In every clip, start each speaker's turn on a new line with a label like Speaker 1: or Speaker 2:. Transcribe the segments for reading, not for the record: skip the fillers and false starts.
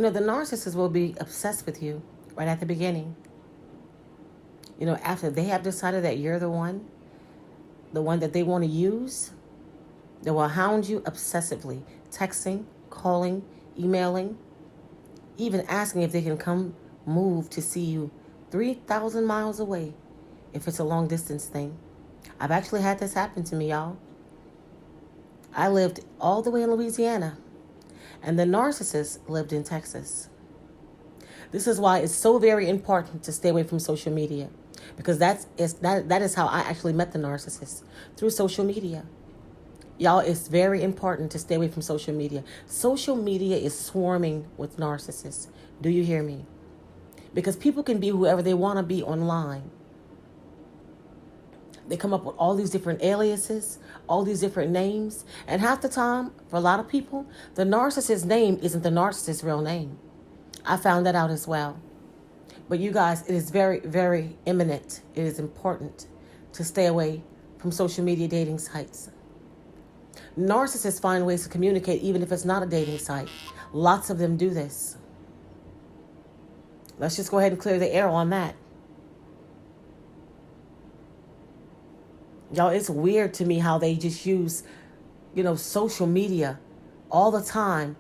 Speaker 1: The narcissist will be obsessed with you right at the beginning. After they have decided that you're the one that they want to use, they will hound you obsessively, texting, calling, emailing, even asking if they can come move to see you 3,000 miles away if it's a long distance thing. I've actually had this happen to me, y'all. I lived all the way in Louisiana, and the narcissist lived in Texas. This is why it's so very important to stay away from social media, because that is how I actually met the narcissist, through social media. Y'all, it's very important to stay away from social media. Social media is swarming with narcissists. Do you hear me? Because people can be whoever they want to be online. They come up with all these different aliases, all these different names. And half the time, for a lot of people, the narcissist's name isn't the narcissist's real name. I found that out as well. But you guys, it is very, very imminent. It is important to stay away from social media dating sites. Narcissists find ways to communicate even if it's not a dating site. Lots of them do this. Let's just go ahead and clear the air on that. Y'all, it's weird to me how they just use, social media all the time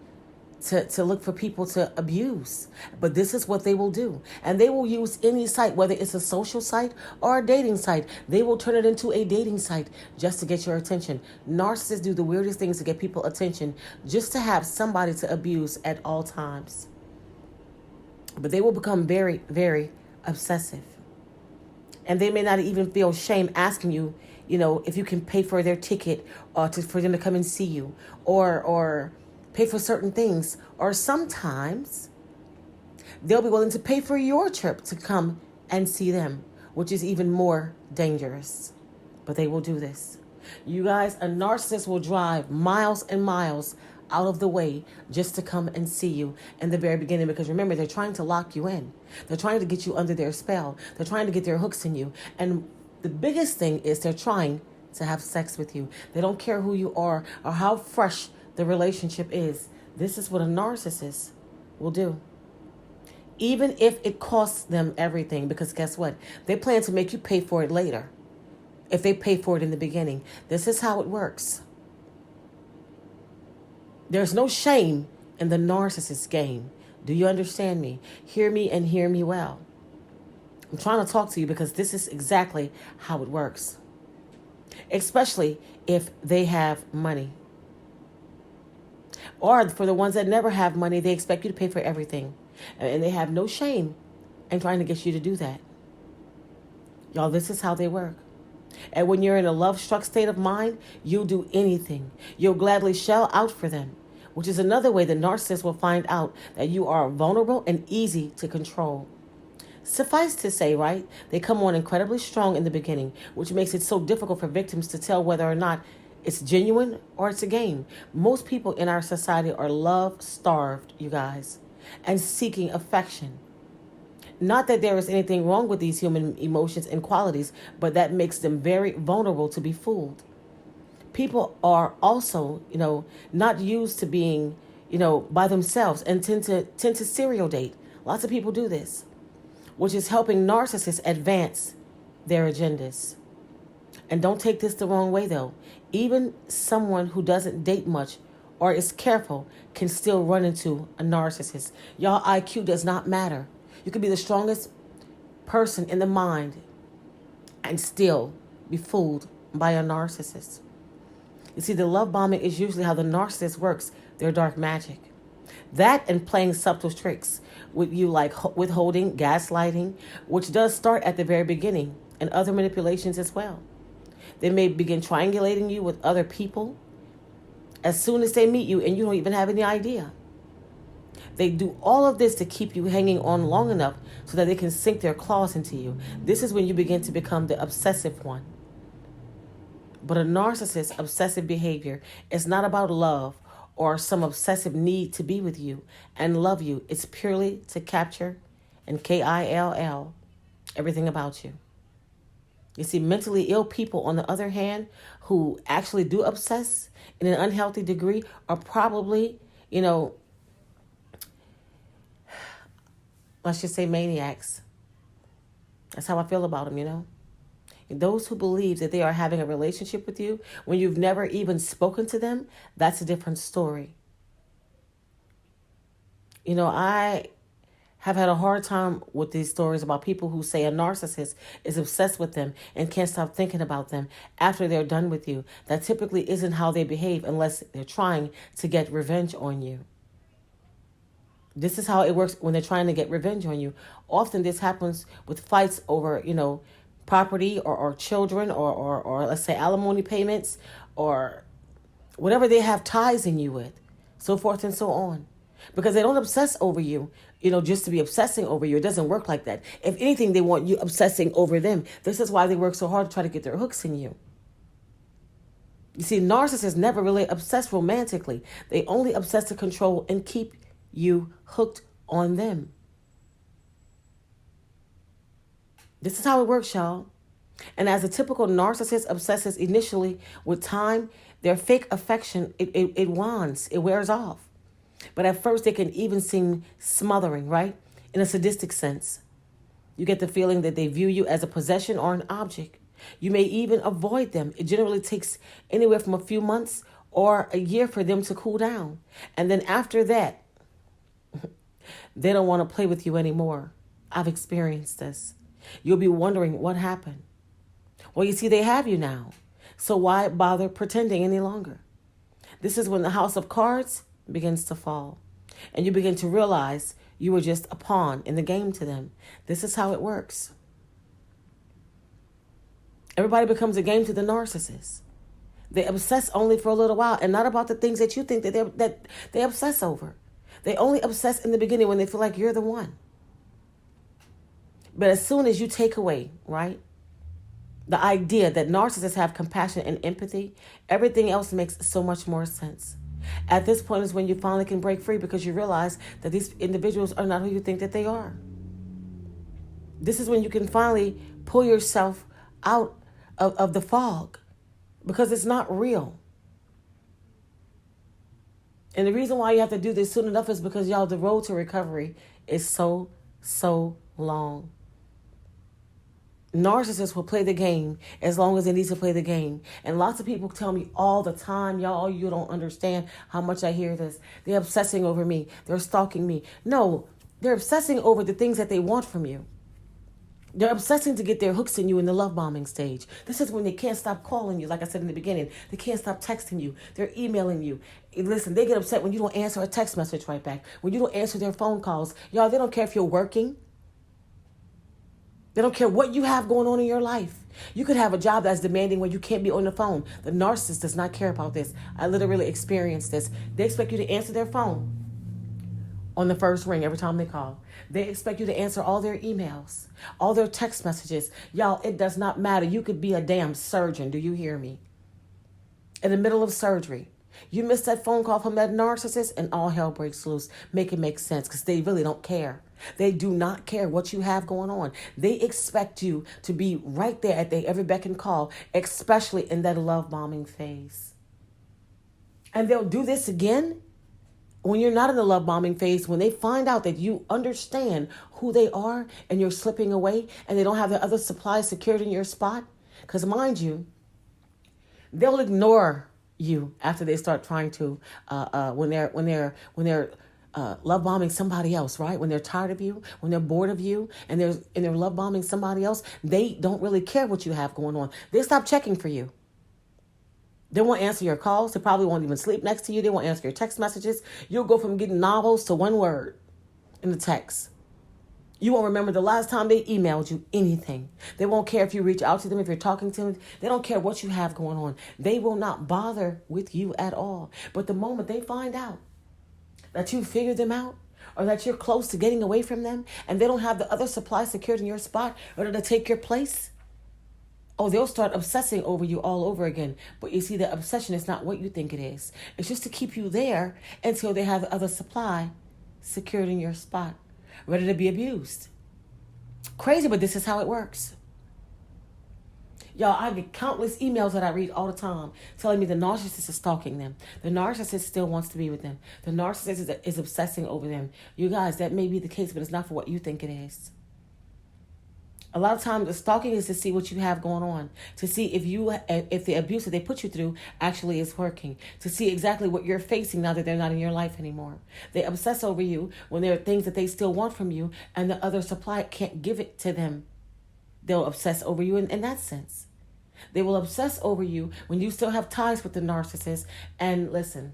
Speaker 1: to look for people to abuse. But this is what they will do. And they will use any site, whether it's a social site or a dating site. They will turn it into a dating site just to get your attention. Narcissists do the weirdest things to get people attention, just to have somebody to abuse at all times. But they will become very, very obsessive. And they may not even feel shame asking you, if you can pay for their ticket for them to come and see you, or pay for certain things. Or sometimes they'll be willing to pay for your trip to come and see them, which is even more dangerous. But they will do this. You guys, a narcissist will drive miles and miles out of the way just to come and see you in the very beginning, because remember, they're trying to lock you in. They're trying to get you under their spell. They're trying to get their hooks in you. And the biggest thing is they're trying to have sex with you. They don't care who you are or how fresh the relationship is. This is what a narcissist will do. Even if it costs them everything, because guess what? They plan to make you pay for it later if they pay for it in the beginning. This is how it works. There's no shame in the narcissist game. Do you understand me? Hear me and hear me well. I'm trying to talk to you because this is exactly how it works. Especially if they have money. Or for the ones that never have money, they expect you to pay for everything. And they have no shame in trying to get you to do that. Y'all, this is how they work. And when you're in a love-struck state of mind, you'll do anything. You'll gladly shell out for them, which is another way the narcissist will find out that you are vulnerable and easy to control. Suffice to say, right, they come on incredibly strong in the beginning, which makes it so difficult for victims to tell whether or not it's genuine or it's a game. Most people in our society are love-starved, you guys, and seeking affection. Not that there is anything wrong with these human emotions and qualities, but that makes them very vulnerable to be fooled. People are also, not used to being, by themselves, and tend to serial date. Lots of people do this, which is helping narcissists advance their agendas. And don't take this the wrong way, though. Even someone who doesn't date much or is careful can still run into a narcissist. Y'all, IQ does not matter. You could be the strongest person in the mind and still be fooled by a narcissist. You see, the love bombing is usually how the narcissist works their dark magic. That and playing subtle tricks with you, like withholding, gaslighting, which does start at the very beginning, and other manipulations as well. They may begin triangulating you with other people as soon as they meet you, and you don't even have any idea. They do all of this to keep you hanging on long enough so that they can sink their claws into you. This is when you begin to become the obsessive one. But a narcissist's obsessive behavior is not about love or some obsessive need to be with you and love you. It's purely to capture and KILL everything about you. You see, mentally ill people, on the other hand, who actually do obsess in an unhealthy degree are probably, let's just say maniacs. That's how I feel about them, And those who believe that they are having a relationship with you when you've never even spoken to them, that's a different story. I have had a hard time with these stories about people who say a narcissist is obsessed with them and can't stop thinking about them after they're done with you. That typically isn't how they behave unless they're trying to get revenge on you. This is how it works when they're trying to get revenge on you. Often this happens with fights over, property or children or let's say alimony payments or whatever they have ties in you with, so forth and so on. Because they don't obsess over you, just to be obsessing over you. It doesn't work like that. If anything, they want you obsessing over them. This is why they work so hard to try to get their hooks in you. You see, narcissists never really obsess romantically. They only obsess to control and keep you hooked on them. This is how it works, y'all. And as a typical narcissist obsesses initially, with time, their fake affection, it wands, it wears off. But at first, they can even seem smothering, right? In a sadistic sense. You get the feeling that they view you as a possession or an object. You may even avoid them. It generally takes anywhere from a few months or a year for them to cool down. And then after that, they don't want to play with you anymore. I've experienced this. You'll be wondering what happened. Well, you see, they have you now. So why bother pretending any longer? This is when the house of cards begins to fall. And you begin to realize you were just a pawn in the game to them. This is how it works. Everybody becomes a game to the narcissist. They obsess only for a little while and not about the things that you think that they obsess over. They only obsess in the beginning when they feel like you're the one. But as soon as you take away, right, the idea that narcissists have compassion and empathy, everything else makes so much more sense. At this point is when you finally can break free because you realize that these individuals are not who you think that they are. This is when you can finally pull yourself out of the fog because it's not real. And the reason why you have to do this soon enough is because, y'all, the road to recovery is so long. Narcissists will play the game as long as they need to play the game. And lots of people tell me all the time, y'all, you don't understand how much I hear this. They're obsessing over me. They're stalking me. No, they're obsessing over the things that they want from you. They're obsessing to get their hooks in you in the love bombing stage. This is when they can't stop calling you, like I said in the beginning. They can't stop texting you. They're emailing you. Listen, they get upset when you don't answer a text message right back, when you don't answer their phone calls. Y'all, they don't care if you're working. They don't care what you have going on in your life. You could have a job that's demanding where you can't be on the phone. The narcissist does not care about this. I literally experienced this. They expect you to answer their phone on the first ring every time they call. They expect you to answer all their emails, all their text messages. Y'all, it does not matter. You could be a damn surgeon. Do you hear me? In the middle of surgery, you miss that phone call from that narcissist and all hell breaks loose. Make it make sense because they really don't care. They do not care what you have going on. They expect you to be right there at their every beck and call, especially in that love bombing phase. And they'll do this again when you're not in the love bombing phase, when they find out that you understand who they are and you're slipping away and they don't have the other supplies secured in your spot. Because mind you, they'll ignore you after they start trying to when they're love bombing somebody else, right? When they're tired of you, when they're bored of you, and they're love bombing somebody else, they don't really care what you have going on. They stop checking for you. They won't answer your calls. They probably won't even sleep next to you. They won't answer your text messages. You'll go from getting novels to one word in the text. You won't remember the last time they emailed you anything. They won't care if you reach out to them, if you're talking to them. They don't care what you have going on. They will not bother with you at all. But the moment they find out that you figured them out or that you're close to getting away from them and they don't have the other supply secured in your spot in order to take your place, oh, they'll start obsessing over you all over again. But you see, the obsession is not what you think it is. It's just to keep you there until they have the other supply secured in your spot, ready to be abused. Crazy, but this is how it works. Y'all, I get countless emails that I read all the time telling me the narcissist is stalking them. The narcissist still wants to be with them. The narcissist is obsessing over them. You guys, that may be the case, but it's not for what you think it is. A lot of times the stalking is to see what you have going on, to see if the abuse that they put you through actually is working, to see exactly what you're facing now that they're not in your life anymore. They obsess over you when there are things that they still want from you and the other supply can't give it to them. They'll obsess over you in that sense. They will obsess over you when you still have ties with the narcissist. And listen,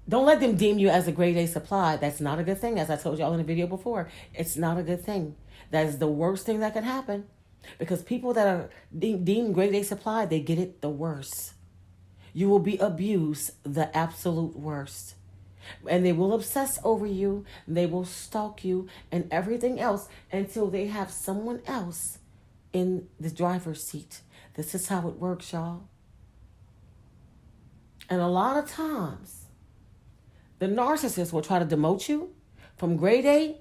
Speaker 1: don't let them deem you as a grade A supply. That's not a good thing. As I told y'all in a video before, it's not a good thing. That is the worst thing that can happen. Because people that are deemed grade A supply, they get it the worst. You will be abused the absolute worst. And they will obsess over you. They will stalk you and everything else until they have someone else in the driver's seat. This is how it works, y'all. And a lot of times, the narcissist will try to demote you from grade A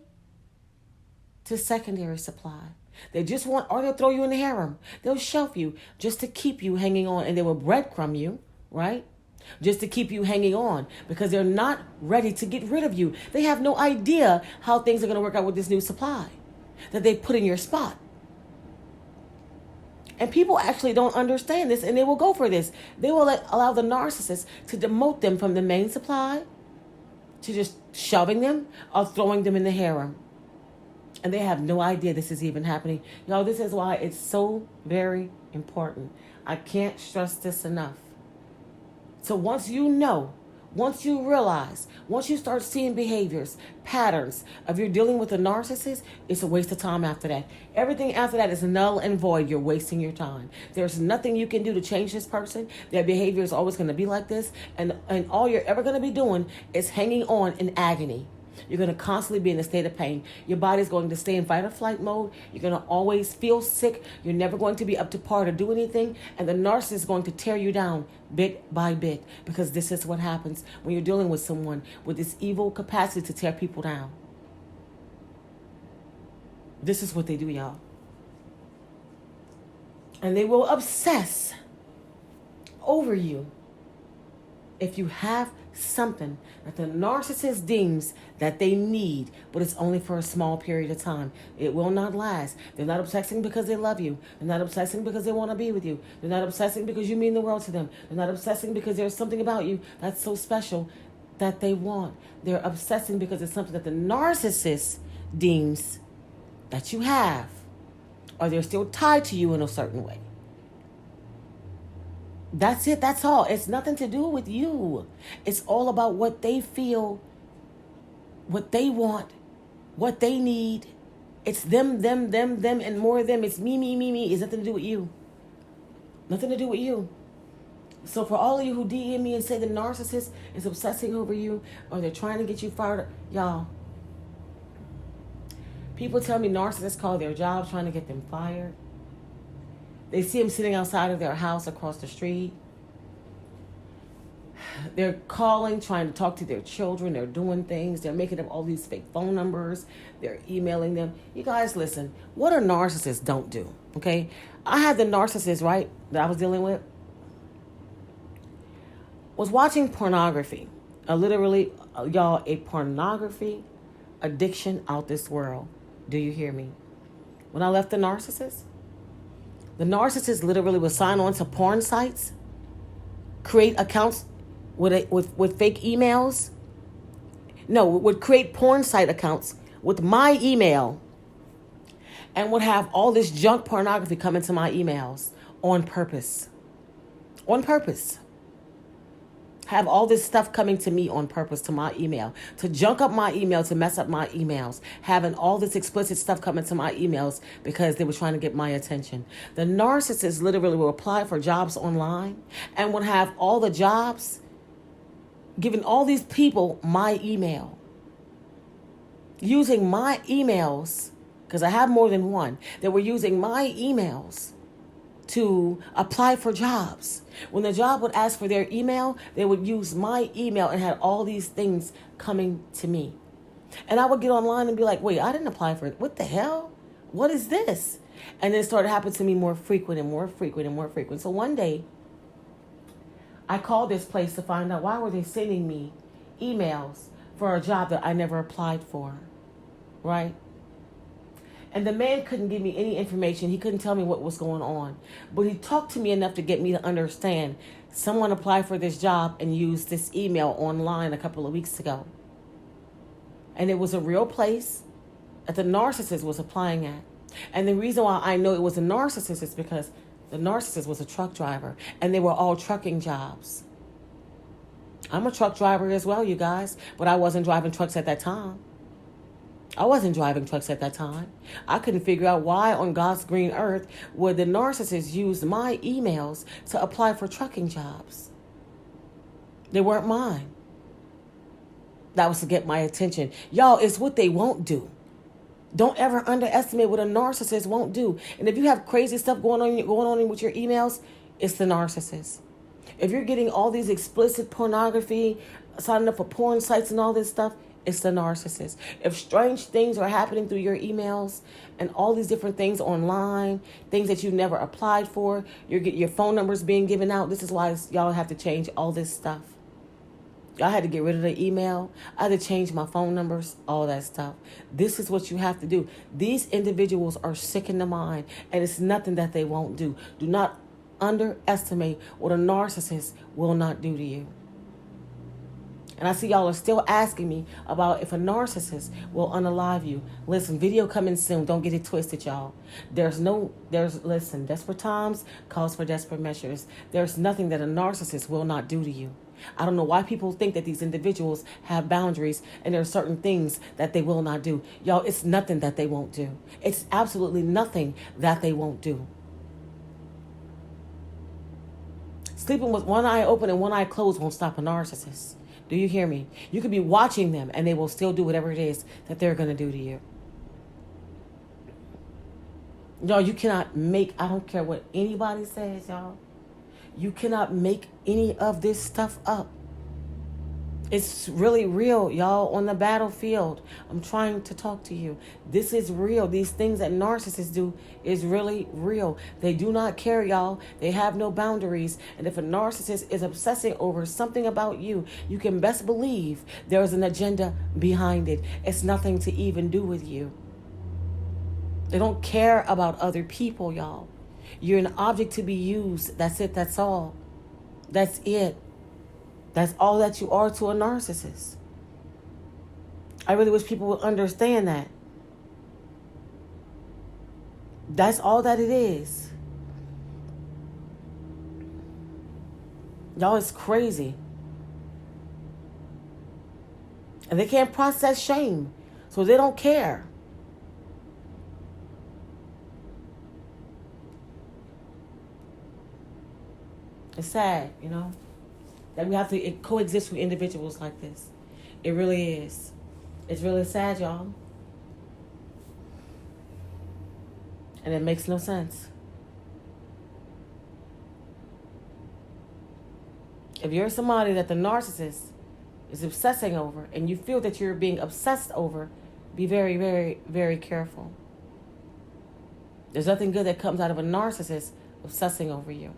Speaker 1: to secondary supply. They just want, or they'll throw you in the harem. They'll shelf you just to keep you hanging on, and they will breadcrumb you, right? Just to keep you hanging on because they're not ready to get rid of you. They have no idea how things are going to work out with this new supply that they put in your spot. And people actually don't understand this, and they will go for this. They will allow the narcissist to demote them from the main supply to just shoving them or throwing them in the harem. And they have no idea this is even happening. Y'all, this is why it's so very important. I can't stress this enough. So once you know, once you realize, once you start seeing behaviors, patterns of you're dealing with a narcissist, it's a waste of time after that. Everything after that is null and void. You're wasting your time. There's nothing you can do to change this person. Their behavior is always going to be like this. And all you're ever going to be doing is hanging on in agony. You're going to constantly be in a state of pain. Your body's going to stay in fight or flight mode. You're going to always feel sick. You're never going to be up to par to do anything. And the narcissist is going to tear you down bit by bit, because this is what happens when you're dealing with someone with this evil capacity to tear people down. This is what they do, y'all. And they will obsess over you if you have something that the narcissist deems that they need, but it's only for a small period of time. It will not last. They're not obsessing because they love you. They're not obsessing because they want to be with you. They're not obsessing because you mean the world to them. They're not obsessing because there's something about you that's so special that they want. They're obsessing because it's something that the narcissist deems that you have, or they're still tied to you in a certain way. That's it. That's all. It's nothing to do with you. It's all about what they feel, what they want, what they need. It's them, and more of them. It's me. It's nothing to do with you. Nothing to do with you. So for all of you who DM me and say the narcissist is obsessing over you, or they're trying to get you fired, y'all, people tell me narcissists call their jobs trying to get them fired. They see them sitting outside of their house across the street. They're calling, trying to talk to their children. They're doing things. They're making up all these fake phone numbers. They're emailing them. You guys, listen. What a narcissist don't do, okay? I had the narcissist, right, that I was dealing with, was watching pornography. Literally, y'all, a pornography addiction out this world. Do you hear me? When I left the narcissist literally would sign on to porn sites, create accounts with fake emails. No, would create porn site accounts with my email and would have all this junk pornography come into my emails on purpose. On purpose. Have all this stuff coming to me on purpose to my email, to junk up my email, to mess up my emails, having all this explicit stuff coming to my emails because they were trying to get my attention. The narcissist literally will apply for jobs online and would have all the jobs, giving all these people my email, using my emails, because I have more than one. They were using my emails to apply for jobs. When the job would ask for their email, they would use my email and had all these things coming to me. And I would get online and be like, wait, I didn't apply for it. What the hell? What is this? And then it started happening to me more frequent and more frequent and more frequent. So one day, I called this place to find out why were they sending me emails for a job that I never applied for, right? And the man couldn't give me any information. He couldn't tell me what was going on. But he talked to me enough to get me to understand someone applied for this job and used this email online a couple of weeks ago. And it was a real place that the narcissist was applying at. And the reason why I know it was a narcissist is because the narcissist was a truck driver. And they were all trucking jobs. I'm a truck driver as well, you guys. But I wasn't driving trucks at that time. I wasn't driving trucks at that time. I couldn't figure out why on God's green earth would the narcissist use my emails to apply for trucking jobs. They weren't mine. That was to get my attention. Y'all, it's what they won't do. Don't ever underestimate what a narcissist won't do. And if you have crazy stuff going on with your emails, it's the narcissist. If you're getting all these explicit pornography, signing up for porn sites and all this stuff, it's the narcissist. If strange things are happening through your emails and all these different things online, things that you never applied for, your phone numbers being given out, this is why y'all have to change all this stuff. Y'all had to get rid of the email. I had to change my phone numbers, all that stuff. This is what you have to do. These individuals are sick in the mind, and it's nothing that they won't do. Do not underestimate what a narcissist will not do to you. And I see y'all are still asking me about if a narcissist will unalive you. Listen, video coming soon. Don't get it twisted, y'all. Listen, desperate times calls for desperate measures. There's nothing that a narcissist will not do to you. I don't know why people think that these individuals have boundaries and there are certain things that they will not do. Y'all, it's nothing that they won't do. It's absolutely nothing that they won't do. Sleeping with one eye open and one eye closed won't stop a narcissist. Do you hear me? You could be watching them and they will still do whatever it is that they're going to do to you. Y'all, you cannot I don't care what anybody says, y'all. You cannot make any of this stuff up. It's really real, y'all, on the battlefield. I'm trying to talk to you. This is real. These things that narcissists do is really real. They do not care, y'all. They have no boundaries. And if a narcissist is obsessing over something about you, you can best believe there is an agenda behind it. It's nothing to even do with you. They don't care about other people, y'all. You're an object to be used. That's it. That's all. That's it. That's all that you are to a narcissist. I really wish people would understand that. That's all that it is. Y'all, it's crazy. And they can't process shame, so they don't care. It's sad, you know, that we have to coexist with individuals like this. It really is. It's really sad, y'all. And it makes no sense. If you're somebody that the narcissist is obsessing over and you feel that you're being obsessed over, be very, very, very careful. There's nothing good that comes out of a narcissist obsessing over you.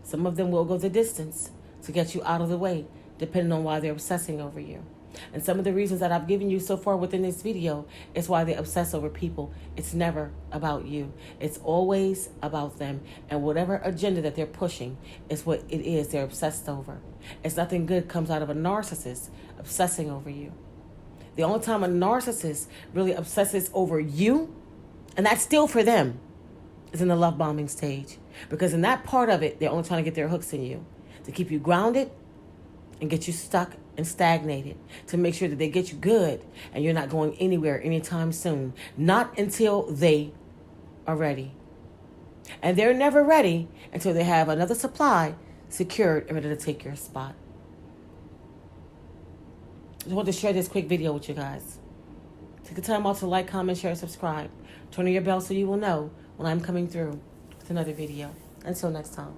Speaker 1: Some of them will go the distance to get you out of the way, depending on why they're obsessing over you. And some of the reasons that I've given you so far within this video is why they obsess over people. It's never about you. It's always about them. And whatever agenda that they're pushing is what it is they're obsessed over. It's nothing good comes out of a narcissist obsessing over you. The only time a narcissist really obsesses over you, and that's still for them, is in the love bombing stage. Because in that part of it, they're only trying to get their hooks in you, to keep you grounded and get you stuck and stagnated, to make sure that they get you good and you're not going anywhere anytime soon. Not until they are ready. And they're never ready until they have another supply secured and ready to take your spot. I just want to share this quick video with you guys. Take the time out to like, comment, share, subscribe. Turn on your bell so you will know when I'm coming through with another video. Until next time.